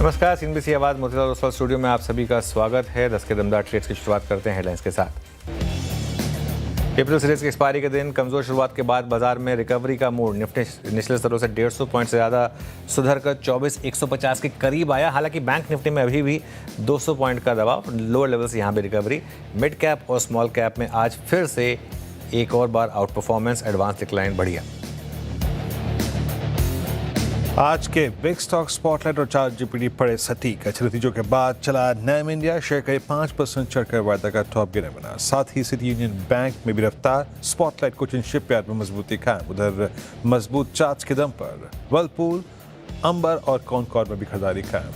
नमस्कार, सीएनबीसी आवाज मोतीलाल ओसवाल स्टूडियो में आप सभी का स्वागत है। 10 के दमदार ट्रेड्स की शुरुआत करते हैं हेडलाइंस के साथ। कैपिटल सीरीज की एक्सपायरी के दिन कमजोर शुरुआत के बाद बाजार में रिकवरी का मूड। निफ्टी निचले स्तरों से 150 पॉइंट से ज्यादा सुधर कर 24,150 के करीब आया। हालांकि बैंक निफ्टी में अभी भी 200 पॉइंट का दबाव, लोअर लेवल से यहां भी रिकवरी। मिड कैप और स्मॉल कैप में आज फिर से एक और बार आउट परफॉर्मेंस, एडवांस डिक्लाइन बढ़िया। आज के बिग स्टॉक स्पॉटलाइट और चार्ट जीपीटी पड़े सटीक। अच्छे नतीजों के बाद चला नैम इंडिया, शेयर करीब 5% चढ़कर वायदा का टॉप गिनर बना। साथ ही सिटी यूनियन बैंक में भी रफ्तार। स्पॉटलाइट कोचिन शिपयार्ड में मजबूती कायम। उधर मजबूत चार्ज के दम पर वर्लपूल, अंबर और कॉनकॉर में भी खरीदारी कायम।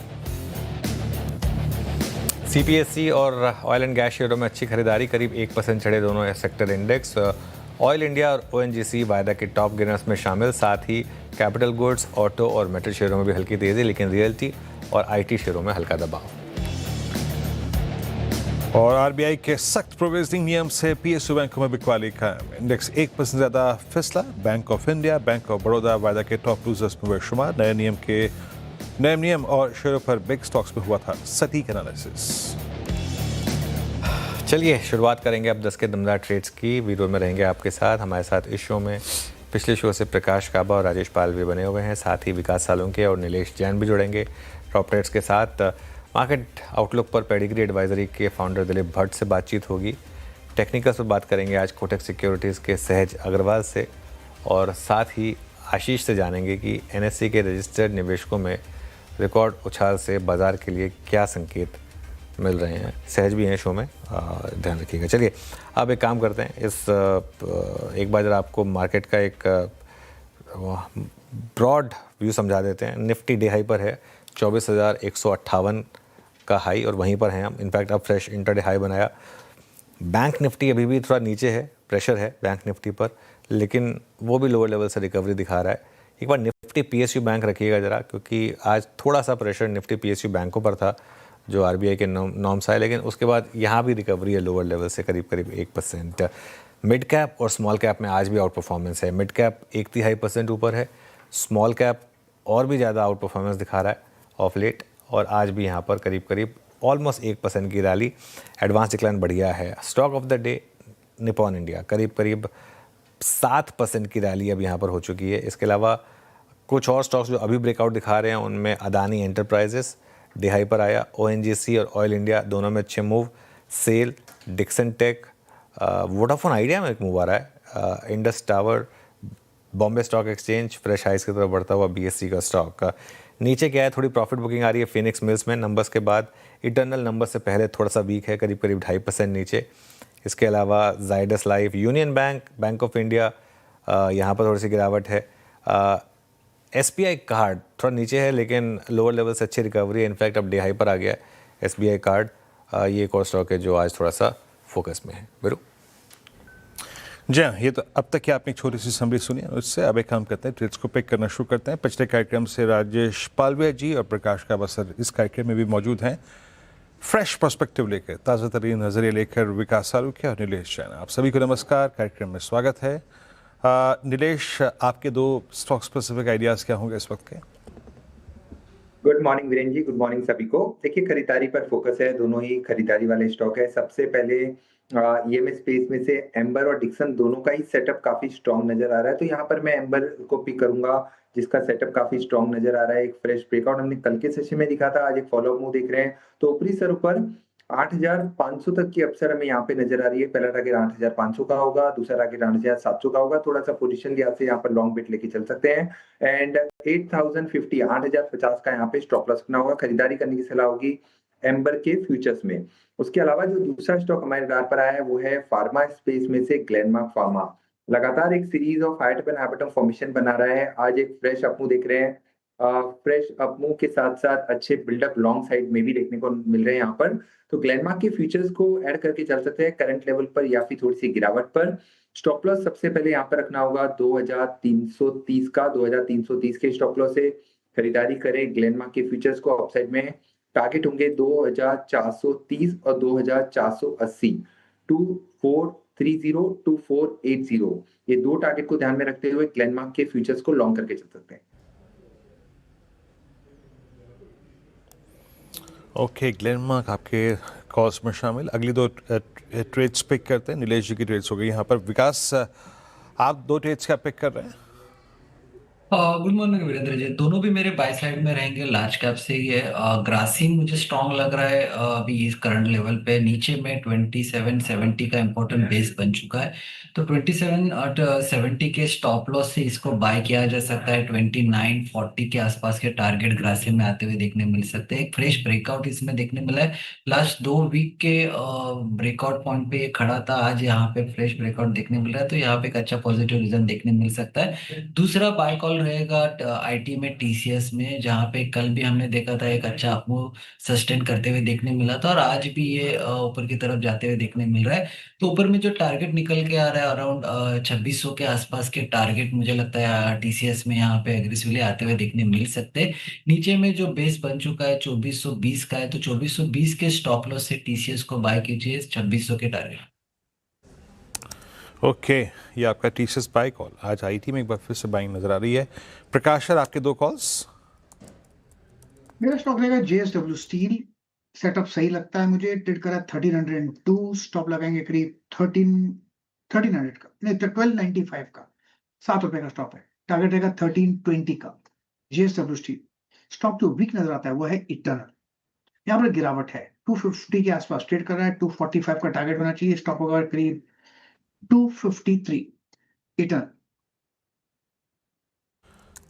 सीपीएससी और ऑयल एंड गैस शेयरों में अच्छी खरीदारी, करीब 1% चढ़े दोनों सेक्टर इंडेक्स। ऑयल इंडिया और ओएनजीसी वायदा के टॉप गेनर्स में शामिल। साथ ही कैपिटल गुड्स, ऑटो और मेटल शेयरों में भी हल्की तेजी, लेकिन रियल्टी और आईटी शेयरों में हल्का दबाव। और आरबीआई के सख्त प्रोविजनिंग नियम से पीएसयू बैंकों में बिकवाली कायम। इंडेक्स 1% ज्यादा फिसला। Bank of India, Bank of Baroda वायदा के टॉप लूजर्स में हुए शुमार। नए नियम और शेयरों पर बिग स्टॉक्स में हुआ था सटीक एनालिसिस। चलिए शुरुआत करेंगे अब 10 के दमदार ट्रेड्स की। वीडियो में रहेंगे आपके साथ। हमारे साथ इस शो में पिछले शो से प्रकाश काबा और राजेश पाल भी बने हुए हैं। साथ ही विकास सालुंके और नीलेश जैन भी जुड़ेंगे टॉप ट्रेड्स के साथ। मार्केट आउटलुक पर पेडिग्री एडवाइजरी के फाउंडर दिलीप भट्ट से बातचीत होगी। टेक्निकल पर बात करेंगे आज कोटक सिक्योरिटीज़ के सहज अग्रवाल से। और साथ ही आशीष से जानेंगे कि एनएससी के रजिस्टर्ड निवेशकों में रिकॉर्ड उछाल से बाजार के लिए क्या संकेत मिल रहे हैं। सहज भी हैं शो में, ध्यान रखिएगा। चलिए अब एक काम करते हैं, एक बार जरा आपको मार्केट का एक ब्रॉड व्यू समझा देते हैं। निफ्टी डे हाई पर है, 24,158 का हाई और वहीं पर हैं हम। इनफैक्ट अब फ्रेश इंटरडे हाई बनाया। बैंक निफ्टी अभी भी थोड़ा नीचे है, प्रेशर है बैंक निफ्टी पर, लेकिन वो भी लोअर लेवल से रिकवरी दिखा रहा है। एक बार निफ्टी पीएसयू बैंक रखिएगा ज़रा, क्योंकि आज थोड़ा सा प्रेशर निफ्टी पीएसयू बैंकों पर था जो आरबीआई के नॉर्म्स आए, लेकिन उसके बाद यहाँ भी रिकवरी है लोअर लेवल से करीब 1%। मिड कैप और स्मॉल कैप में आज भी आउट परफॉर्मेंस है। मिड कैप 1/3% ऊपर है, स्मॉल कैप और भी ज़्यादा आउट परफॉर्मेंस दिखा रहा है ऑफ लेट। और आज भी यहाँ पर करीब ऑलमोस्ट 1% की रैली, एडवांस डिक्लाइन बढ़िया है। Stock of the day Nippon India, करीब 7% की रैली अब यहाँ पर हो चुकी है। इसके अलावा कुछ और स्टॉक्स जो अभी ब्रेकआउट दिखा रहे हैं, उनमें अदानी एंटरप्राइजेस डे हाई पर आया। ओएनजीसी और ऑयल इंडिया दोनों में अच्छे मूव। सेल, डिक्सन टेक, वोडाफोन आइडिया में एक मूव आ रहा है। Indus Tower, Bombay stock exchange fresh highs की तरफ बढ़ता हुआ बीएससी का स्टॉक का नीचे क्या है, थोड़ी प्रॉफिट बुकिंग आ रही है फिनिक्स मिल्स में नंबर्स के बाद। इटर्नल नंबर से पहले थोड़ा सा वीक है, करीब 2.5% नीचे। इसके अलावा Zydus life, union bank, bank of India, यहाँ पर थोड़ी सी गिरावट है। एसबीआई कार्ड थोड़ा नीचे है, लेकिन लोअर लेवल से अच्छी रिकवरी है। इनफैक्ट अब डे हाई पर आ गया है एसबीआई कार्ड। ये एक और स्टॉक है जो आज थोड़ा सा फोकस में है। बिरू जी हाँ, ये तो अब तक की आपने एक छोटी सी समरी सुनी है। उससे अब एक काम करते हैं, ट्रेड्स को पिक करना शुरू करते हैं। पिछले कार्यक्रम से राजेश पालविया जी और प्रकाश काबा सर इस कार्यक्रम में भी मौजूद हैं। फ्रेश पर्सपेक्टिव लेकर, ताज़ा तरीन नजरिए लेकर विकास सालुंके और नीलेश जैन, आप सभी को नमस्कार, कार्यक्रम में स्वागत है। नीलेश, आपके 2 स्टॉक स्पेसिफिक आइडियाज़ क्या होंगे इस वक्त के? Good morning Virendra ji, good morning सभी को। देखिए खरीदारी पर फोकस है, दोनों ही खरीदारी वाले स्टॉक है। सबसे पहले ईएमएस स्पेस में से एम्बर और डिक्सन दोनों का ही सेटअप काफी स्ट्रॉन्ग नजर आ रहा है, तो यहाँ पर मैं एम्बर को पिक करूंगा जिसका सेटअप काफी स्ट्रॉन्ग नजर आ रहा है। एक फ्रेश ब्रेकआउट हमने कल के सेशन में दिखा था, आज एक फॉलोअप मूव देख रहे हैं। तो ऊपरी सर ऊपर 8,500 तक की अपसर हमें यहाँ पे नजर आ रही है। पहला टारगेट 8,500 का होगा, दूसरा टारगेट 8,700 का होगा। थोड़ा सा पोजीशन लिहाज से यहाँ पर लॉन्ग बेट लेके चल सकते हैं। एंड 8,050 8,050 का यहाँ पे स्टॉप लॉस करना होगा। खरीदारी करने की सलाह होगी एम्बर के फ्यूचर्स में। उसके अलावा जो दूसरा स्टॉक हमारे रडार पर आया है वो है फार्मा स्पेस में से ग्लेनमार्क फार्मा। लगातार एक सीरीज ऑफ हाइट एंड हैबिटम फॉर्मेशन बना रहा है। आज एक फ्रेश अपमूव देख रहे हैं। फ्रेश अपमूव के साथ साथ अच्छे बिल्डअप लॉन्ग साइड में भी देखने को मिल रहे हैं यहाँ पर। तो ग्लेनमार्क के फ्यूचर्स को ऐड करके चल सकते हैं करंट लेवल पर या फिर थोड़ी सी गिरावट पर। स्टॉप लॉस सबसे पहले यहाँ पर रखना होगा 2,330 का। 2,330 के स्टॉप लॉस से खरीदारी करें ग्लेनमार्क के फ्यूचर्स को। अपसाइड में टारगेट होंगे 2,430 और 2,480। 2430 2480, ये 2 टारगेट को ध्यान में रखते हुए ग्लेनमार्क के फ्यूचर्स को लॉन्ग करके चल सकते हैं। ओके, ग्लेनमार्क आपके कॉल्स में शामिल। अगली दो ट्रेड्स पिक करते हैं। नीलेश जी की ट्रेड्स हो गई यहाँ पर। विकास, आप दो ट्रेड्स क्या पिक कर रहे हैं? Good morning Virendra ji. दोनों भी मेरे बाय साइड में रहेंगे, लार्ज कैप से ही है। ग्रासिम मुझे स्ट्रांग लग रहा है। अभी इस करंट लेवल पे नीचे में 2770 का इंपॉर्टेंट बेस बन चुका है, तो 2770 के स्टॉप लॉस से इसको बाय किया जा सकता है। 2940 के आसपास के टारगेट ग्रासिम में आते हुए देखने मिल सकते हैं। एक फ्रेश ब्रेकआउट इसमें देखने मिला है। लास्ट 2 वीक के ब्रेकआउट पॉइंट पे ये खड़ा था, आज यहाँ पे फ्रेश ब्रेकआउट देखने मिल रहा है, तो यहाँ पे एक अच्छा पॉजिटिव रीजन देखने मिल सकता है। दूसरा बाय कॉल रहेगा आईटी में, टीसीएस में, जहां पे कल भी हमने देखा था एक अच्छा अपमूव सस्टेन करते हुए देखने मिला था, और आज भी ये ऊपर की तरफ जाते हुए देखने मिल रहा है। तो ऊपर में जो टारगेट निकल के आ रहा है अराउंड 2600 के आसपास के टारगेट, मुझे लगता है टीसीएस में यहाँ पे एग्रेसिवली आते हुए देखने मिल सकते हैं। नीचे में जो बेस बन चुका है 2420 का है, तो 2420 के स्टॉप लॉस से टीसीएस को बाय कीजिए 2600 के टारगेट। ओके, ये आपका टीसीएस बाय कॉल। आज आईटी में एक बार फिर से बाइंग नजर आ रही है। प्रकाश सर, आपके दो कॉल्स। मेरा स्टॉक रहेगा जेएसडब्ल्यू स्टील। सेटअप सही लगता है मुझे। ट्रेड करा 1302, स्टॉप लगाएंगे करीब 1300 का, नहीं 1295 का। ₹7 का स्टॉप है। टारगेट रहेगा 1320 का। JSW steel. स्टॉक जो वीक नजर आता है वो है इटर्नल। यहाँ पर गिरावट है, 250 के आसपास ट्रेड कर रहा है। 245 का टारगेट होना चाहिए। स्टॉप होगा करीब 253 इटर्नल।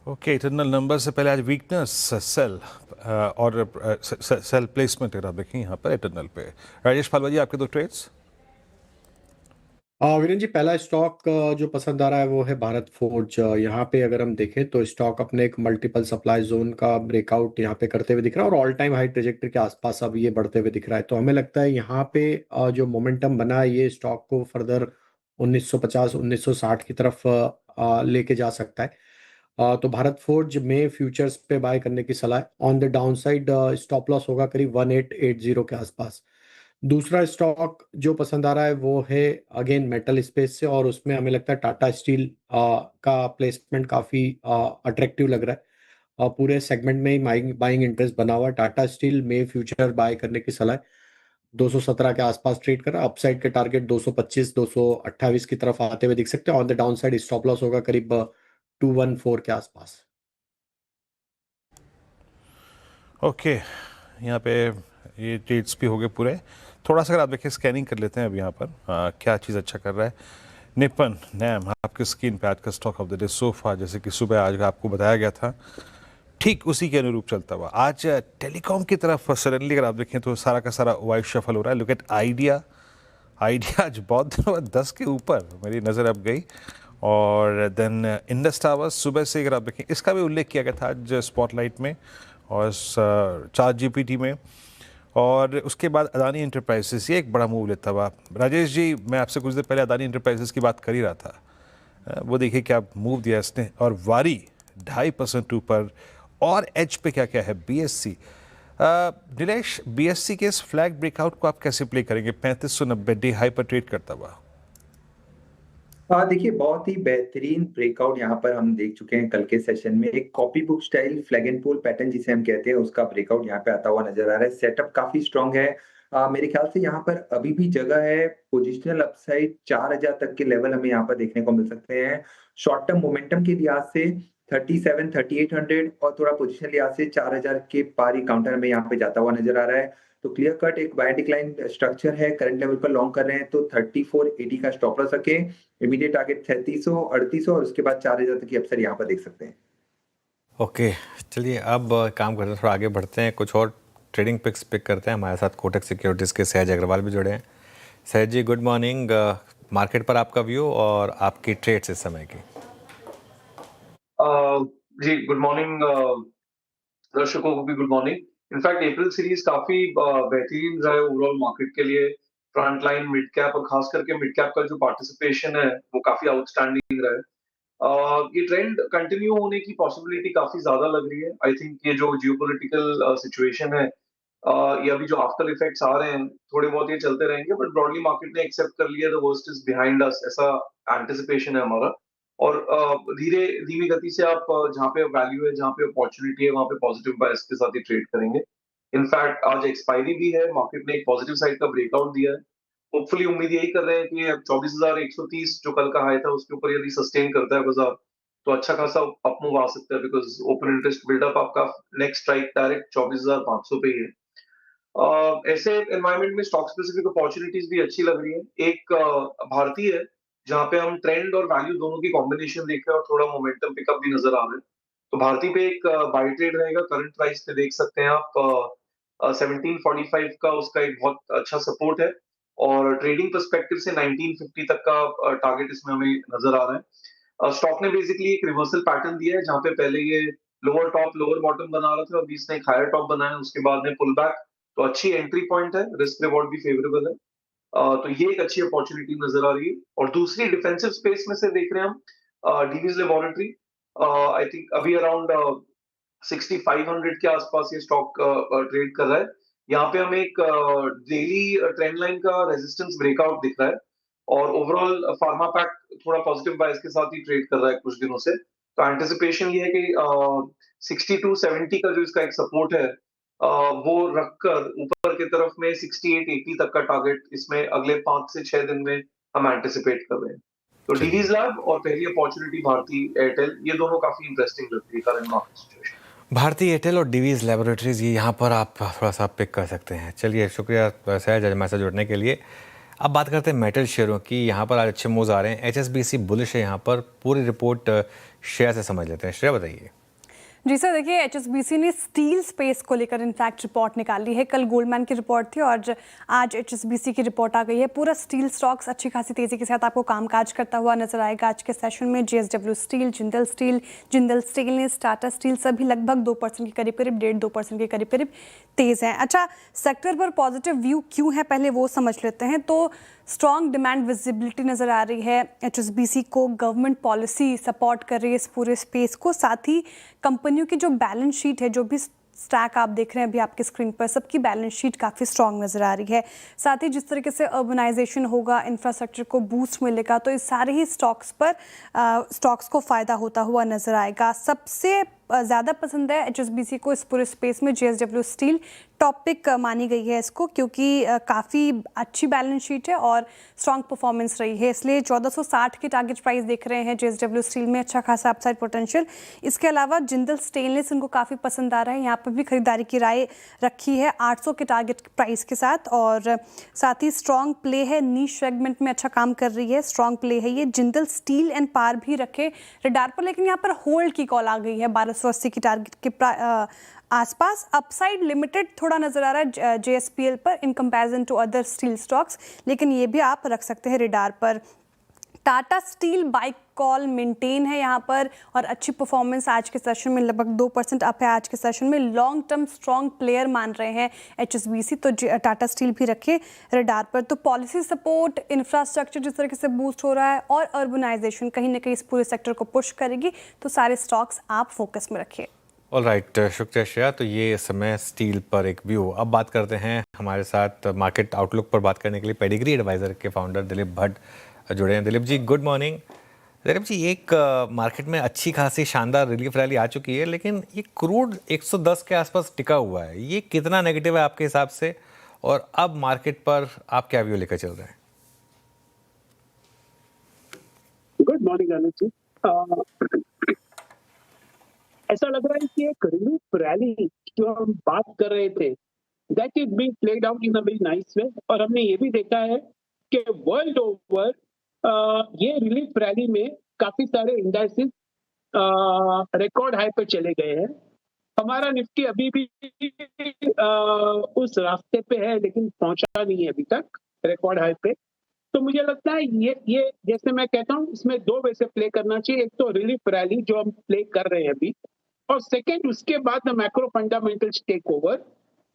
ओके, इटरनल नंबर से पहले आज वीकनेस सेल और सेल प्लेसमेंट अगर आप देखें यहाँ पर इटरनल पे। राजेश पालवा जी, आपके दो ट्रेड्स। वीरेन जी, पहला स्टॉक जो पसंद आ रहा है वो है भारत फोर्ज। यहाँ पे अगर हम देखें तो स्टॉक अपने एक मल्टीपल सप्लाई जोन का ब्रेकआउट यहाँ पे करते हुए दिख रहा है, और ऑल टाइम हाई ट्रेजेक्टरी के आसपास अब ये बढ़ते हुए दिख रहा है। तो हमें लगता है यहाँ पे जो मोमेंटम बना है ये स्टॉक को फर्दर 1950 1960 की तरफ लेके जा सकता है। तो भारत फोर्ज में फ्यूचर्स पे बाय करने की सलाह है। On the down side stop loss होगा करीब 1880 के आसपास। दूसरा स्टॉक जो पसंद आ रहा है वो है अगेन मेटल स्पेस से, और उसमें हमें लगता है टाटा स्टील का प्लेसमेंट काफी अट्रैक्टिव लग रहा है। पूरे सेगमेंट में ही बाइंग इंटरेस्ट बना हुआ है। टाटा स्टील में फ्यूचर बाय करने की सलाह है। 217 के आसपास ट्रेड कर रहा है। अपसाइड के टारगेट 225 228 की तरफ आते हुए दिख सकते हैं। On the down side stop loss होगा करीब 214 के आसपास। ओके, यहाँ पे ये ट्रेड्स भी हो गए पूरे। थोड़ा सा अगर आप देखिए स्कैनिंग कर लेते हैं अब यहाँ पर क्या चीज़ अच्छा कर रहा है। निपन नैम आपके स्क्रीन पे आज का stock of the day sofa, जैसे कि सुबह आज आपको बताया गया था, ठीक उसी के अनुरूप चलता हुआ आज टेलीकॉम की तरफ सडनली अगर आप देखें तो सारा का सारा वाइट शफल हो रहा है। Look at idea. आइडिया आज बहुत दिनों बाद 10 के ऊपर मेरी नज़र अब गई। और देन इंडस टावर्स सुबह से अगर आप देखें, इसका भी उल्लेख किया गया था आज स्पॉटलाइट में और चार्ट जीपीटी में। और उसके बाद अदानी इंटरप्राइजेस, ये एक बड़ा मूव लेता हुआ। राजेश जी, मैं आपसे कुछ देर पहले अदानी इंटरप्राइजेस की बात कर ही रहा था। वो देखिए क्या मूव दिया इसने। और वारी 2.5% ऊपर। और एच पे क्या क्या है, बीएससी। नीलेश, बीएससी के इस फ्लैग ब्रेकआउट को आप कैसे प्ले करेंगे? 3590 डे हाई पर ट्रेड करता हुआ। देखिए बहुत ही बेहतरीन ब्रेकआउट यहाँ पर हम देख चुके हैं कल के सेशन में। एक copy book style flag and pole pattern जिसे हम कहते हैं, उसका ब्रेकआउट यहाँ पे आता हुआ नजर आ रहा है। सेटअप काफी स्ट्रांग है। मेरे ख्याल से यहाँ पर अभी भी जगह है। पोजिशनल अपसाइड 4000 तक के लेवल हमें यहाँ पर देखने को मिल सकते हैं। शॉर्ट टर्म मोमेंटम के लिहाज से 37 3800 और थोड़ा पोजिशनल लिहाज से 4000 के पार ही काउंटर हमें यहाँ पे जाता हुआ नजर आ रहा है। तो क्लियर कट एक बाय डिक्लाइन स्ट्रक्चर है। करंट लेवल पर लॉन्ग कर रहे हैं तो 3480 का स्टॉप लॉस रखे। इमीडिएट टारगेट 3700 3800 और उसके बाद 4000 तक की अपसाइड यहाँ पर देख सकते हैं। ओके, चलिए अब काम करते हैं, थोड़ा आगे बढ़ते हैं, कुछ और ट्रेडिंग पिक्स पिक करते हैं। हमारे साथ कोटक सिक्योरिटीज़ के सहज अग्रवाल भी जुड़े हैं। सहज जी, गुड मॉर्निंग। मार्केट पर आपका व्यू और आपकी ट्रेड्स इस समय की। जी गुड मॉर्निंग। दर्शकों को भी गुड मॉर्निंग। इनफैक्ट अप्रैल सीरीज काफी बेहतरीन रहा है ओवरऑल मार्केट के लिए। फ्रंट लाइन, मिड कैप और खास करके मिड कैप का जो पार्टिसिपेशन है वो काफी आउटस्टैंडिंग रहा है। ये ट्रेंड कंटिन्यू होने की पॉसिबिलिटी काफी ज्यादा लग रही है। आई थिंक ये जो जियोपॉलिटिकल सिचुएशन है, ये अभी जो आफ्टर इफेक्ट्स आ रहे हैं थोड़े बहुत ये चलते रहेंगे, बट ब्रॉडली मार्केट ने एक्सेप्ट कर लिया the worst is behind us, ऐसा एंटिसिपेशन है हमारा। और धीरे धीमी गति से आप जहाँ पे वैल्यू है, जहाँ पे अपॉर्चुनिटी है, वहाँ पे पॉजिटिव बायस के साथ ही ट्रेड करेंगे। इनफैक्ट आज एक्सपायरी भी है, मार्केट ने एक पॉजिटिव साइड का ब्रेकआउट दिया है। होपफुली उम्मीद यही कर रहे हैं कि अब 24,130 जो कल का हाई था उसके ऊपर यदि सस्टेन करता है बाजार तो अच्छा खासा अप मूव आ सकता है, बिकॉज ओपन इंटरेस्ट बिल्डअप आपका नेक्स्ट स्ट्राइक डायरेक्ट 24,500 पे ही है। ऐसे एनवायरनमेंट में स्टॉक स्पेसिफिक अपॉर्चुनिटीज भी अच्छी लग रही है। एक भारतीय है जहां पे हम ट्रेंड और वैल्यू दोनों की कॉम्बिनेशन देख रहे हैं और थोड़ा मोमेंटम पिकअप भी नजर आ रहा है। तो भारतीय पे एक बाय ट्रेड रहेगा, करंट प्राइस पे देख सकते हैं आप 1745 का उसका एक बहुत अच्छा सपोर्ट है और ट्रेडिंग पर्सपेक्टिव से 1950 तक का टारगेट इसमें हमें नजर आ रहा है। स्टॉक ने बेसिकली एक रिवर्सल पैटर्न दिया है जहां पे पहले ये लोअर टॉप लोअर बॉटम बना रहा था और बीच में एक हायर टॉप बनाया, उसके बाद में पुल बैक, तो अच्छी एंट्री पॉइंट है, रिस्क रिवॉर्ड भी फेवरेबल है। तो ये एक अच्छी अपॉर्चुनिटी नजर आ रही है। और दूसरी डिफेंसिव स्पेस में से देख रहे हैं हम डीवीज लेबोरेटरी, आई थिंक अभी अराउंड 6500 के आसपास ये स्टॉक ट्रेड कर रहा है। यहाँ पे हमें एक डेली ट्रेंड लाइन का रेजिस्टेंस ब्रेकआउट दिख रहा है और ओवरऑल फार्मा पैक थोड़ा पॉजिटिव बायस के साथ ही ट्रेड कर रहा है कुछ दिनों से। तो एंटिसिपेशन ये है कि 6270 का जो इसका एक सपोर्ट है वो रखकर ऊपर की तरफ में 6880 तक का टारगेट इसमें अगले 5 से 6 दिन में हम एंटिसिपेट कर रहे हैं। तो चलिए। डीवीज लैब और पहली अपॉर्चुनिटी भारती एयरटेल, ये दोनों काफी इंटरेस्टिंग लगती है current market situation. Bharti Airtel और डीवीज लेबोरेटरीज ये यहाँ पर आप थोड़ा सा पिक कर सकते हैं। चलिए, शुक्रिया सहज हमारे साथ जुड़ने के लिए। अब बात करते हैं मेटल शेयरों की। यहाँ पर आज अच्छे मूव्स आ रहे हैं। एचएसबीसी बुलिश है यहाँ पर। पूरी रिपोर्ट शेयर से समझ लेते हैं। श्रेया बताइए। जी सर, देखिए एचएसबीसी ने स्टील स्पेस को लेकर इनफैक्ट रिपोर्ट निकाली है। कल गोल्डमैन की रिपोर्ट थी और आज एचएसबीसी की रिपोर्ट आ गई है। पूरा स्टील स्टॉक्स अच्छी खासी तेजी के साथ आपको कामकाज करता हुआ नजर आएगा आज के सेशन में। JSW steel, Jindal stainless, Tata steel सभी लगभग 2% के करीब करीब 1.5-2% के करीब करीब तेज हैं। अच्छा, सेक्टर पर पॉजिटिव व्यू क्यों है पहले वो समझ लेते हैं। तो स्ट्रॉन्ग डिमांड विजिबिलिटी नज़र आ रही है एचएसबीसी को। गवर्नमेंट पॉलिसी सपोर्ट कर रही है इस पूरे स्पेस को। साथ ही कंपनियों की जो बैलेंस शीट है, जो भी स्टैक आप देख रहे हैं अभी आपके स्क्रीन पर, सबकी बैलेंस शीट काफ़ी स्ट्रॉन्ग नज़र आ रही है। साथ ही जिस तरीके से अर्बनाइजेशन होगा, इंफ्रास्ट्रक्चर को बूस्ट मिलेगा, तो इस सारे ही स्टॉक्स को फ़ायदा होता हुआ नज़र आएगा। सबसे ज़्यादा पसंद है एचएसबीसी को इस पूरे स्पेस में जेएसडब्ल्यू स्टील। टॉपिक मानी गई है इसको क्योंकि काफ़ी अच्छी बैलेंस शीट है और स्ट्रॉन्ग परफॉर्मेंस रही है, इसलिए 1460 की टारगेट प्राइस देख रहे हैं जेएसडब्ल्यू स्टील में। अच्छा खासा अपसाइड पोटेंशियल। इसके अलावा जिंदल स्टेनलेस इनको काफ़ी पसंद आ रहा है। यहाँ पर भी खरीदारी की राय रखी है 800 के टारगेट प्राइस के साथ। और साथ ही स्ट्रॉन्ग प्ले है, नीश सेगमेंट में अच्छा काम कर रही है, स्ट्रॉन्ग प्ले है ये। जिंदल स्टील एंड पार भी रखे रडार पर, लेकिन यहाँ पर होल्ड की कॉल आ गई है 1280 की टारगेट के आसपास। अपसाइड लिमिटेड थोड़ा नजर आ रहा है जेएसपीएल पर in comparison to other steel stocks, लेकिन ये भी आप रख सकते हैं रडार पर। Tata steel buy call maintain है यहाँ पर और अच्छी परफॉर्मेंस आज के सेशन में लगभग 2% अप है आज के सेशन में। लॉन्ग टर्म स्ट्रॉन्ग प्लेयर मान रहे हैं एचएसबीसी, तो टाटा स्टील भी रखे रडार पर। तो पॉलिसी सपोर्ट, इंफ्रास्ट्रक्चर जिस तरीके से बूस्ट हो रहा है और अर्बनाइजेशन कहीं ना कहीं इस पूरे सेक्टर को पुश करेगी, तो सारे स्टॉक्स आप फोकस में रखिए। ऑलराइट, शुक्रिया श्रेया। तो ये इस समय स्टील पर एक व्यू। अब बात करते हैं हमारे साथ मार्केट आउटलुक पर बात करने के लिए पेडिग्री एडवाइजर के फाउंडर दिलीप भट्ट जुड़े हैं। Dilip ji, good morning. दिलीप जी, एक मार्केट में अच्छी खासी शानदार रिलीफ रैली आ चुकी है, लेकिन ये क्रूड 110 के आसपास टिका हुआ है। ये कितना नेगेटिव है आपके हिसाब से, और अब मार्केट पर आप क्या व्यू लेकर चल रहे हैं? गुड मॉर्निंग अनुज जी। ऐसा लग रहा है कि एक रिलीफ रैली जो हम बात कर रहे थे, that is being played out in a very nice way. और हमने ये भी देखा है कि वर्ल्ड ओवर ये रिलीफ रैली में काफी सारे इंडाइसेस रिकॉर्ड हाई पे चले गए हैं। हमारा निफ्टी अभी भी उस रास्ते पे है, लेकिन पहुंचा नहीं है अभी तक रिकॉर्ड हाई पे। तो मुझे लगता है ये जैसे मैं कहता हूँ, इसमें दो वे से प्ले करना चाहिए। एक तो रिलीफ रैली जो हम प्ले कर रहे हैं अभी, और सेकेंड उसके बाद the macro fundamentals take over,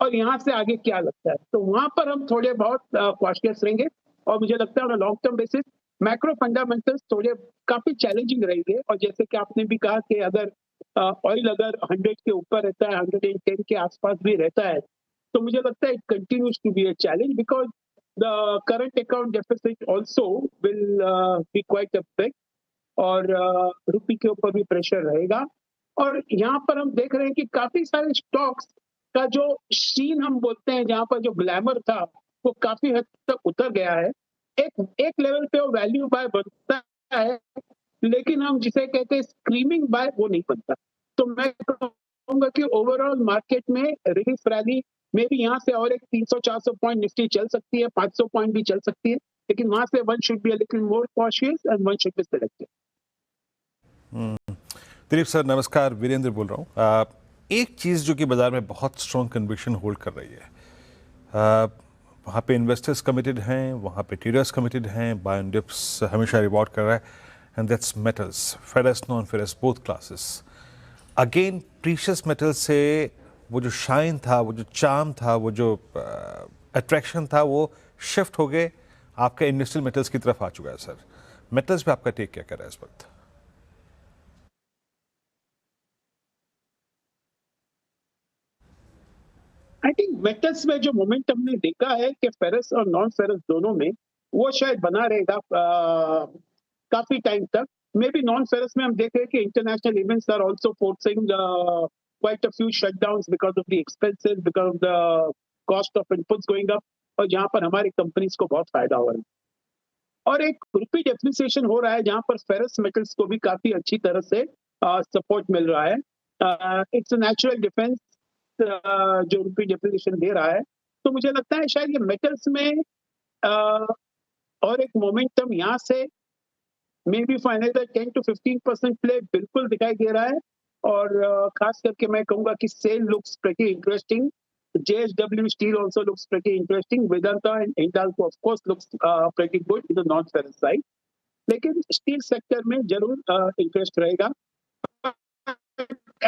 और यहाँ से आगे क्या लगता है। तो वहां पर हम थोड़े बहुत कॉशियस रहेंगे। और मुझे लगता है long term basis macro fundamentals थोड़े काफी चैलेंजिंग रहेंगे। और जैसे कि आपने भी कहा कि अगर ऑयल अगर 100 के ऊपर रहता है, 110 के आसपास भी रहता है, तो मुझे लगता है it continues to be a challenge, because the current account deficit also will be quite a big, और रुपये के ऊपर भी प्रेशर रहेगा। और यहाँ पर हम देख रहे हैं कि काफी सारे स्टॉक्स का जो शीन हम बोलते हैं, जहां पर जो ग्लैमर था वो काफी हद तक उतर गया है। एक लेवल पे वो वैल्यू बाय बनता है, लेकिन हम जिसे कहते हैं स्क्रीमिंग बाय, वो नहीं बनता। तो मैं कहूंगा कि ओवरऑल मार्केट में रिलीफ रैली में भी यहाँ से और एक 300-400 पॉइंट निफ्टी चल सकती है, 500 पॉइंट भी चल सकती है, लेकिन वहां से one should be a little more cautious and one should be selective. Dilip sir नमस्कार, वीरेंद्र बोल रहा हूँ। एक चीज़ जो कि बाजार में बहुत स्ट्रॉन्ग कन्विक्शन होल्ड कर रही है, वहाँ पे इन्वेस्टर्स कमिटेड हैं, वहाँ पे ट्रेडर्स कमिटेड हैं, बाय एंड डिप्स हमेशा रिवॉर्ड कर रहा है, and that's metals, ferrous non ferrous both classes. Again precious metal से वो जो शाइन था, वो जो चार्म था, वो जो अट्रैक्शन था, वो शिफ्ट हो गए आपके इंडस्ट्रियल मेटल्स की तरफ आ चुका है। सर मेटल्स पे आपका टेक क्या कर रहा है इस वक्त? आई थिंक मेटल्स में जो मोमेंटम ने देखा है कि फेरस और नॉन फेरस दोनों में, वो शायद बना रहेगा काफी टाइम तक। मे बी नॉन फेरस में हम देख रहे हैं कि international events are also forcing quite a few shutdowns because of the expenses, because of the cost of inputs going up, और जहां पर हमारी कंपनीज को बहुत फायदा हो रहा है। और एक रुपी डेप्रिसिएशन हो रहा है जहां पर फेरस मेटल्स को भी काफी अच्छी तरह से सपोर्ट मिल रहा है। इट्स नेचुरल डिफेंस जो रुपी डेप्रिसिएशन दे रहा है। तो मुझे लगता है शायद ये मेटल्स में और एक मोमेंटम यहाँ से may be final 10 to 15% play बिल्कुल दिखाई दे रहा है। और खास करके मैं कहूंगा कि SAIL looks pretty interesting, JSW steel also looks pretty interesting, Vedanta and Hindalco of course looks pretty good in the non ferrous side, लेकिन स्टील सेक्टर में जरूर इंटरेस्ट रहेगा।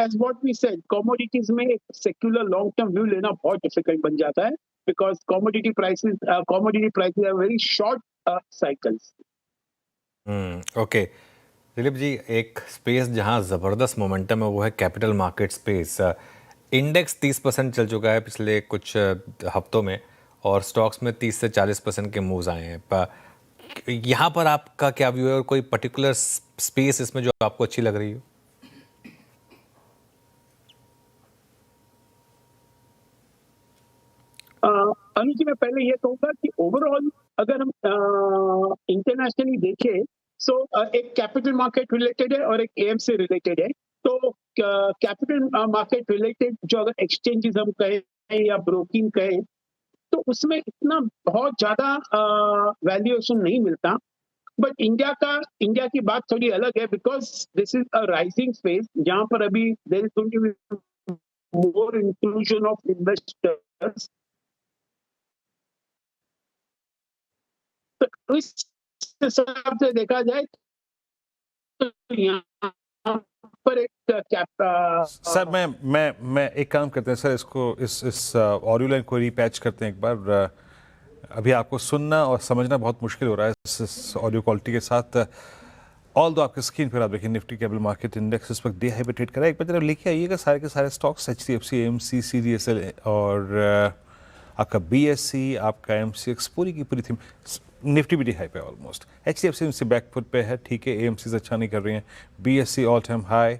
As what we said, commodities में एक सेक्युलर लॉन्ग टर्म व्यू लेना बहुत difficult बन जाता है, because commodity prices are very short cycles. Okay Dilip ji, एक स्पेस जहां ज़बरदस्त मोमेंटम है वो है कैपिटल मार्केट स्पेस। इंडेक्स 30% चल चुका है पिछले कुछ हफ्तों में, और स्टॉक्स में 30 से 40% के मूव्स आए हैं। यहाँ पर आपका क्या व्यू है, और कोई पर्टिकुलर स्पेस इसमें जो आपको अच्छी लग रही हो? अनुज, मैं पहले ये कहूंगा कि ओवरऑल अगर हम इंटरनेशनली देखें, सो एक कैपिटल मार्केट रिलेटेड है और एक AMC रिलेटेड है। तो कैपिटल मार्केट रिलेटेड जो अगर एक्सचेंजेस हम कहें या ब्रोकिंग कहें, तो उसमें इतना बहुत ज्यादा वैल्यूएशन नहीं मिलता। बट इंडिया की बात थोड़ी अलग है, because this is a rising space जहां पर अभी there is going to be more inclusion of investors. तो इस हिसाब से देखा जाए तो यहाँ पर एक सर मैं एक काम करते हैं सर, इसको इस ऑडियो लाइन को रीपैच करते हैं एक बार। अभी आपको सुनना और समझना बहुत मुश्किल हो रहा है इस ऑडियो क्वालिटी के साथ। ऑल दो आपके स्क्रीन पर आप देखिए निफ्टी कैपिटल मार्केट इंडेक्स इस वक्त डे हाई पे ट्रेड कर रहा है। एक बार जरा लेके आइएगा सारे के सारे स्टॉक्स, HDFC, AMC, CDSL और आपका BSE, आपका MCX, पूरी की पूरी थी। निफ्टी भी डे हाई पे ऑलमोस्ट, HDFC बैकफुट पे है, ठीक है, AMCs अच्छा नहीं कर रही हैं, BSE all time high,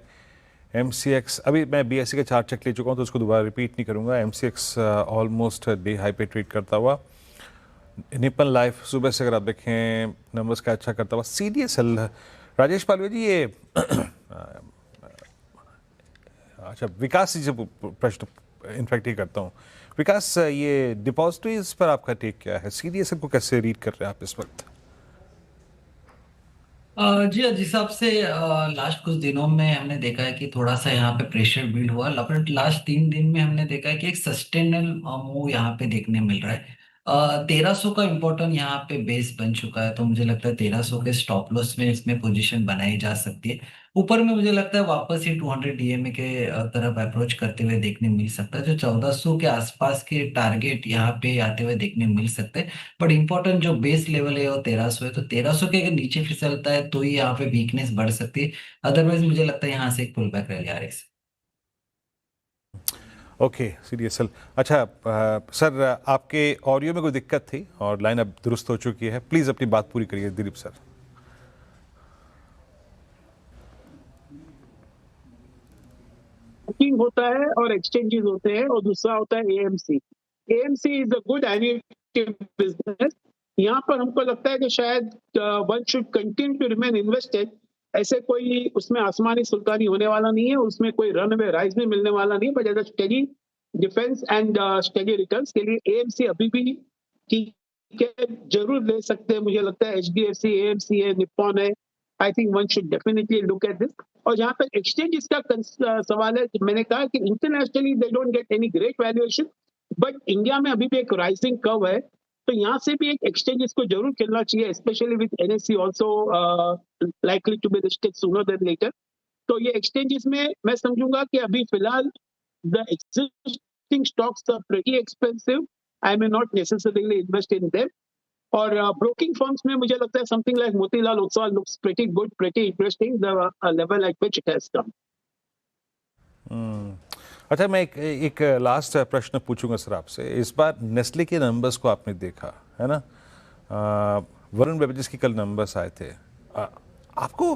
MCX अभी मैं BSE का चार्ट चेक ले चुका हूँ तो उसको दोबारा रिपीट नहीं करूँगा। MCX ऑलमोस्ट डे हाई पे ट्रेड करता हुआ। निपन लाइफ सुबह से अगर आप देखें नंबर्स का अच्छा करता हुआ। CDSL राजेश पालवे जी, ये अच्छा विकास जी से प्रश्न इनफैक्ट ही करता हूँ। विकास, ये डिपॉजिटरीज पर आपका टेक क्या है? CDSL को कैसे रीड कर रहे हैं आप इस वक्त? जी, जिस हिसाब से लास्ट कुछ दिनों में हमने देखा है कि थोड़ा सा यहाँ पे प्रेशर बिल्ड हुआ, बट लास्ट 3 दिन में हमने देखा है कि एक सस्टेनेबल मूव यहाँ पे देखने मिल रहा है। 1300 का इम्पोर्टेंट यहाँ पे बेस बन चुका है, तो मुझे लगता है 1300 के स्टॉप लॉस में इसमें पोजीशन बनाई जा सकती है। ऊपर में मुझे लगता है वापस ही 200 DMA के तरफ अप्रोच करते हुए देखने मिल सकता है, जो 1400 के आसपास के टारगेट यहाँ पे आते हुए देखने मिल सकते हैं। बट इम्पोर्टेंट जो बेस लेवल है वो 1300 है, तो 1300 के अगर नीचे फिसलता है तो ही यहाँ पे वीकनेस बढ़ सकती है। अदरवाइज मुझे लगता है यहाँ से एक पुल बैक रैली आ रही है। ओके, CDSL अच्छा। सर आपके ऑडियो में कोई दिक्कत थी और लाइन अब दुरुस्त हो चुकी है, प्लीज़ अपनी बात पूरी करिए दिलीप सर। कि ब्रोकिंग होता है और एक्सचेंजेस होते हैं, और दूसरा होता है AMC. AMC is a good annuity business. यहाँ पर हमको लगता है कि शायद one should continue to remain invested. ऐसे कोई उसमें आसमानी सुल्तानी होने वाला नहीं है, उसमें कोई रनवे राइज भी मिलने वाला नहीं है, but as a steady defence and steady returns के लिए एएमसी अभी भी ठीक है, जरूर ले सकते हैं। मुझे लगता है एचडीएफसी, एएमसी है, निप्पॉन है, I think one should definitely look at this. और जहां तक एक्सचेंजेस का सवाल है, मैंने कहा कि internationally they don't get any great valuation, but India में अभी भी एक राइजिंग कर्व है, तो यहाँ से भी एक एक्सचेंजेस को जरूर खेलना चाहिए, specially with NSE also likely to be listed sooner than later. तो ये एक्सचेंजेस में मैं समझूंगा कि अभी फिलहाल the existing stocks are pretty expensive, I may not necessarily invest in them. और ब्रोकिंग फर्म्स में मुझे लगता है something like Motilal Oswal looks pretty good, pretty interesting, the level at which it has come. अच्छा, मैं एक लास्ट प्रश्न पूछूंगा सर आपसे। इस बार नेस्ले के नंबर्स को आपने देखा है ना, वरुण बेवरेजेस की कल नंबर्स आए थे। आपको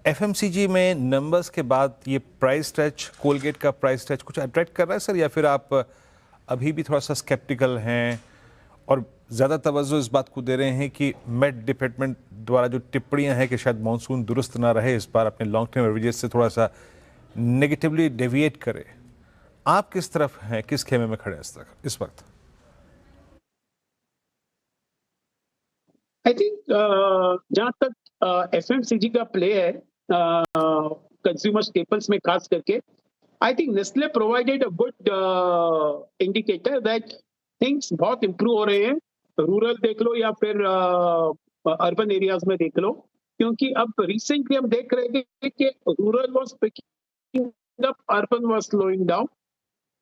एफएमसीजी में नंबर्स के बाद ये प्राइस स्ट्रेच, कोलगेट का प्राइस स्ट्रेच कुछ अट्रैक्ट कर रहा है सर, या फिर आप अभी भी थोड़ा सा स्केप्टिकल हैं और ज़्यादा तवज्जो इस बात को दे रहे हैं कि मेट डिपार्टमेंट द्वारा जो टिप्पणियां हैं कि शायद मानसून दुरुस्त ना रहे इस बार, अपने लॉन्ग टर्म एवरेजेस से थोड़ा सा नेगेटिवली डेविएट करे? आप किस तरफ हैं, किस खेमे में खड़े हैं इस वक्त? आई थिंक जहां तक एफएमसीजी का प्ले है कंज्यूमर स्टेपल्स में खास करके, I think Nestle provided a good indicator that things बहुत इंप्रूव हो रहे हैं। रूरल देख लो या फिर अर्बन एरियाज में देख लो, क्योंकि अब रिसेंटली हम देख रहे थे कि rural was picking up, urban was slowing down.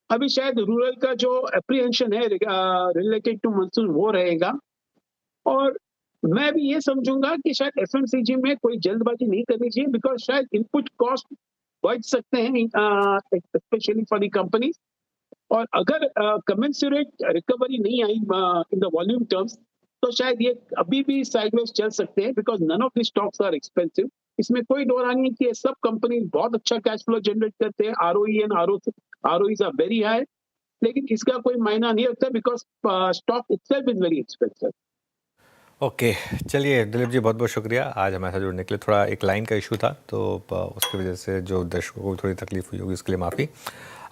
अभी शायद रूरल का जो एप्रीहेंशन है रिलेटेड टू मानसून वो रहेगा, और मैं भी ये समझूंगा कि शायद एफएमसीजी में कोई जल्दबाजी नहीं करनी चाहिए, बिकॉज शायद इनपुट कॉस्ट बढ़ सकते हैं स्पेशली फॉर द कंपनीज, और अगर कमेंसुरेट रिकवरी नहीं आई इन द वॉल्यूम टर्म्स तो शायद ये अभी भी साइडवेज चल सकते हैं, because none of the stocks are expensive. इसमें कोई दो रानी नहीं कि ये सब कंपनी बहुत अच्छा कैश फ्लो जनरेट करते हैं, ROE and ROEs are very high, लेकिन इसका कोई मायना नहीं रखता because stock itself is very expensive. Okay, चलिए दिलीप जी, बहुत बहुत शुक्रिया आज हमारे साथ जुड़ने के लिए। थोड़ा एक लाइन का इशू था, तो उसकी वजह से जो दर्शकों को थोड़ी तकलीफ हुई होगी, उसके लिए माफ़ी।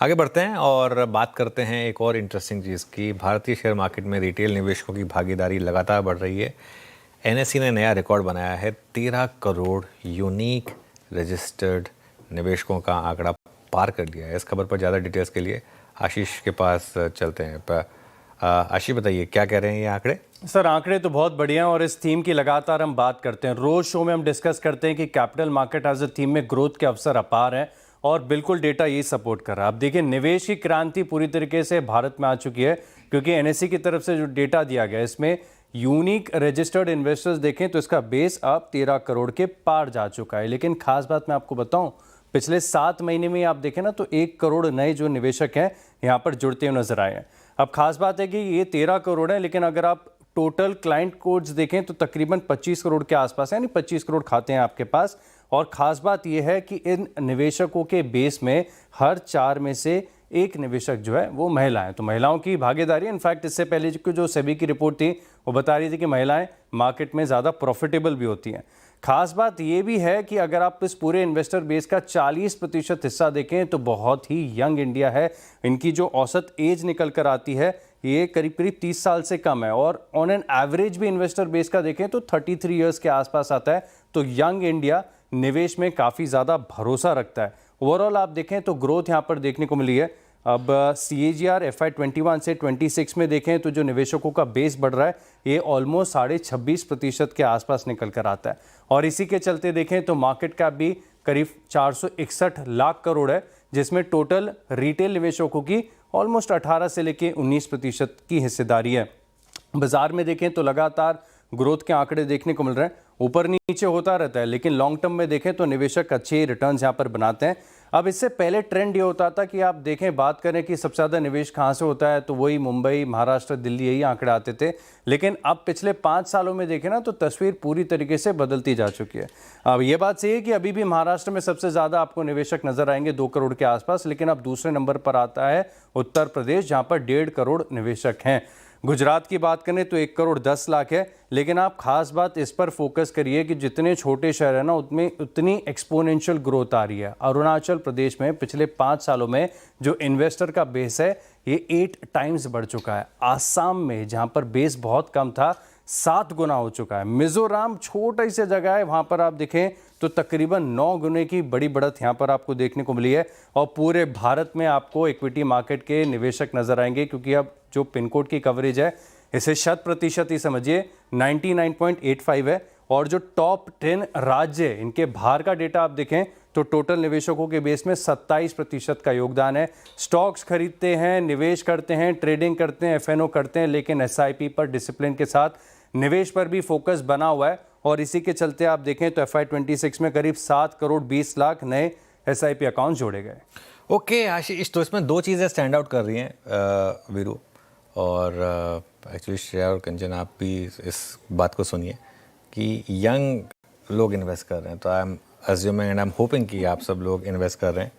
आगे बढ़ते हैं और बात करते हैं एक और इंटरेस्टिंग चीज़ की। भारतीय शेयर मार्केट में रिटेल निवेशकों की भागीदारी लगातार बढ़ रही है। एनएससी ने नया रिकॉर्ड बनाया है, 13 करोड़ यूनिक रजिस्टर्ड निवेशकों का आंकड़ा पार कर लिया है। इस खबर पर ज़्यादा डिटेल्स के लिए आशीष के पास चलते हैं। आशीष, बताइए क्या कह रहे हैं ये आंकड़े? सर, आंकड़े तो बहुत बढ़िया हैं और इस थीम की लगातार हम बात करते हैं। रोज शो में हम डिस्कस करते हैं कि capital market as a theme में ग्रोथ के अवसर अपार हैं, और बिल्कुल डेटा यही सपोर्ट कर रहा है। अब देखिए, निवेश की क्रांति पूरी तरीके से भारत में आ चुकी है, क्योंकि एनएससी की तरफ से जो डेटा दिया गया है इसमें यूनिक रजिस्टर्ड इन्वेस्टर्स देखें तो इसका बेस अब 13 करोड़ के पार जा चुका है। लेकिन खास बात मैं आपको बताऊं, पिछले 7 महीने में आप देखें ना तो 1 करोड़ नए जो निवेशक हैं यहाँ पर जुड़ते हुए नजर आए हैं। अब खास बात है कि ये 13 करोड़ है, लेकिन अगर आप टोटल क्लाइंट कोड्स देखें तो तकरीबन 25 करोड़ के आसपास, यानी 25 करोड़ खाते हैं आपके पास। और ख़ास बात यह है कि इन निवेशकों के बेस में हर 4 में से 1 निवेशक जो है वो महिला है। तो महिलाओं की भागीदारी, इनफैक्ट इससे पहले जो सेबी की रिपोर्ट थी वो बता रही थी कि महिलाएं मार्केट में ज़्यादा प्रॉफिटेबल भी होती हैं। खास बात ये भी है कि अगर आप इस पूरे इन्वेस्टर बेस का 40% हिस्सा देखें तो बहुत ही यंग इंडिया है। इनकी जो औसत एज निकल कर आती है ये करीब 30 साल से कम है, और ऑन एन एवरेज भी इन्वेस्टर बेस का देखें तो 33 ईयर्स के आसपास आता है। तो यंग इंडिया निवेश में काफ़ी ज़्यादा भरोसा रखता है। ओवरऑल आप देखें तो ग्रोथ यहाँ पर देखने को मिली है। अब CAGR FY 21 से 26 में देखें तो जो निवेशकों का बेस बढ़ रहा है ये ऑलमोस्ट 26.5% के आसपास निकल कर आता है, और इसी के चलते देखें तो मार्केट कैप भी करीब 461 लाख करोड़ है, जिसमें टोटल रिटेल निवेशकों की ऑलमोस्ट 18 से लेकर 19% की हिस्सेदारी है। बाजार में देखें तो लगातार ग्रोथ के आंकड़े देखने को मिल रहे हैं, ऊपर नीचे होता रहता है, लेकिन लॉन्ग टर्म में देखें तो निवेशक अच्छे रिटर्न्स यहाँ पर बनाते हैं। अब इससे पहले ट्रेंड ये होता था कि आप देखें, बात करें कि सबसे ज़्यादा निवेश कहाँ से होता है, तो वही मुंबई, महाराष्ट्र, दिल्ली, यही आंकड़े आते थे। लेकिन अब पिछले 5 सालों में देखें ना, तो तस्वीर पूरी तरीके से बदलती जा चुकी है। अब ये बात सही है कि अभी भी महाराष्ट्र में सबसे ज़्यादा आपको निवेशक नजर आएंगे 2 करोड़ के आसपास, लेकिन अब दूसरे नंबर पर आता है उत्तर प्रदेश, जहाँ पर 1.5 करोड़ निवेशक हैं। गुजरात की बात करें तो 1 करोड़ 10 लाख है। लेकिन आप खास बात इस पर फोकस करिए कि जितने छोटे शहर है ना, उतनी एक्सपोनेंशियल ग्रोथ आ रही है। अरुणाचल प्रदेश में पिछले 5 सालों में जो इन्वेस्टर का बेस है ये 8 टाइम्स बढ़ चुका है। आसाम में जहां पर बेस बहुत कम था 7 गुना हो चुका है। मिजोरम छोटी सी जगह है, वहां पर आप देखें तो तकरीबन 9 गुने की बड़ी बढ़त यहां पर आपको देखने को मिली है। और पूरे भारत में आपको इक्विटी मार्केट के निवेशक नजर आएंगे, क्योंकि अब जो पिन कोड की कवरेज है इसे 100% ही समझिए 99.85 है। और जो टॉप 10 राज्य है, इनके बाहर का डेटा आप देखें तो टोटल निवेशकों के बेस में 27% का योगदान है। स्टॉक्स खरीदते हैं, निवेश करते हैं, ट्रेडिंग करते हैं, एफएनओ करते हैं, लेकिन एसआईपी पर डिसिप्लिन के साथ निवेश पर भी फोकस बना हुआ है। और इसी के चलते आप देखें तो FY26 में करीब 7 करोड़ 20 लाख नए एसआईपी अकाउंट जोड़े गए। ओके आशीष, तो इसमें 2 चीज़ें स्टैंड आउट कर रही हैं वीरू, और एक्चुअली श्रेया और कंचन आप भी इस बात को सुनिए कि यंग लोग इन्वेस्ट कर रहे हैं, तो I am assuming and I am hoping कि आप सब लोग इन्वेस्ट कर रहे हैं।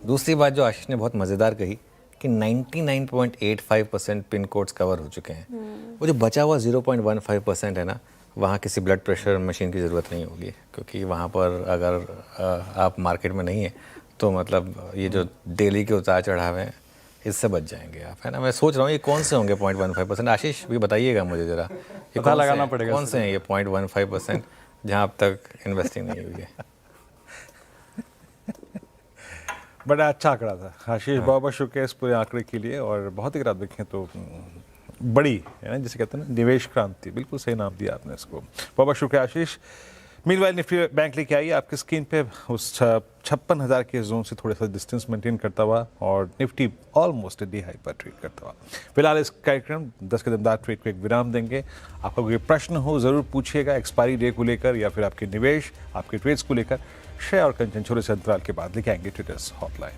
दूसरी बात जो आशीष ने बहुत मज़ेदार कही कि 99.85% पिन कोड्स कवर हो चुके हैं। वो जो बचा हुआ 0.15% है ना, वहाँ किसी ब्लड प्रेशर मशीन की ज़रूरत नहीं होगी, क्योंकि वहाँ पर अगर आप मार्केट में नहीं है तो मतलब ये जो डेली के उतार चढ़ाव हैं इससे बच जाएंगे आप, है ना। मैं सोच रहा हूँ ये कौन से होंगे 0.15%। आशीष भी बताइएगा मुझे ज़रा, ये पता लगाना पड़ेगा कौन से हैं ये 0.15% जहाँ अब तक इन्वेस्टिंग नहीं हुई है। बड़ा अच्छा आंकड़ा था आशीष, बहुत बहुत शुक्रिया इस पूरे आंकड़े के लिए। और बहुत ही आप देखें तो बड़ी है ना, जिसे कहते हैं ना निवेश क्रांति, बिल्कुल सही नाम दिया आपने इसको। बहुत बहुत शुक्रिया आशीष। मीनवाइल निफ्टी बैंक लेके आइए आपकी स्क्रीन पे उस 56,000 के जोन से थोड़ा सा डिस्टेंस मेंटेन करता हुआ, और निफ्टी ऑलमोस्ट डे हाई पर ट्रेड करता हुआ। फिलहाल इस कार्यक्रम 10 कदमदार ट्रेड को एक विराम देंगे। आपका कोई प्रश्न हो ज़रूर पूछिएगा, एक्सपायरी डे को लेकर या फिर आपके निवेश, आपके ट्रेड्स को लेकर। श्रेया और कंचन छोटे से अंतराल के बाद लेके आएंगे ट्रेडर्स हॉटलाइन।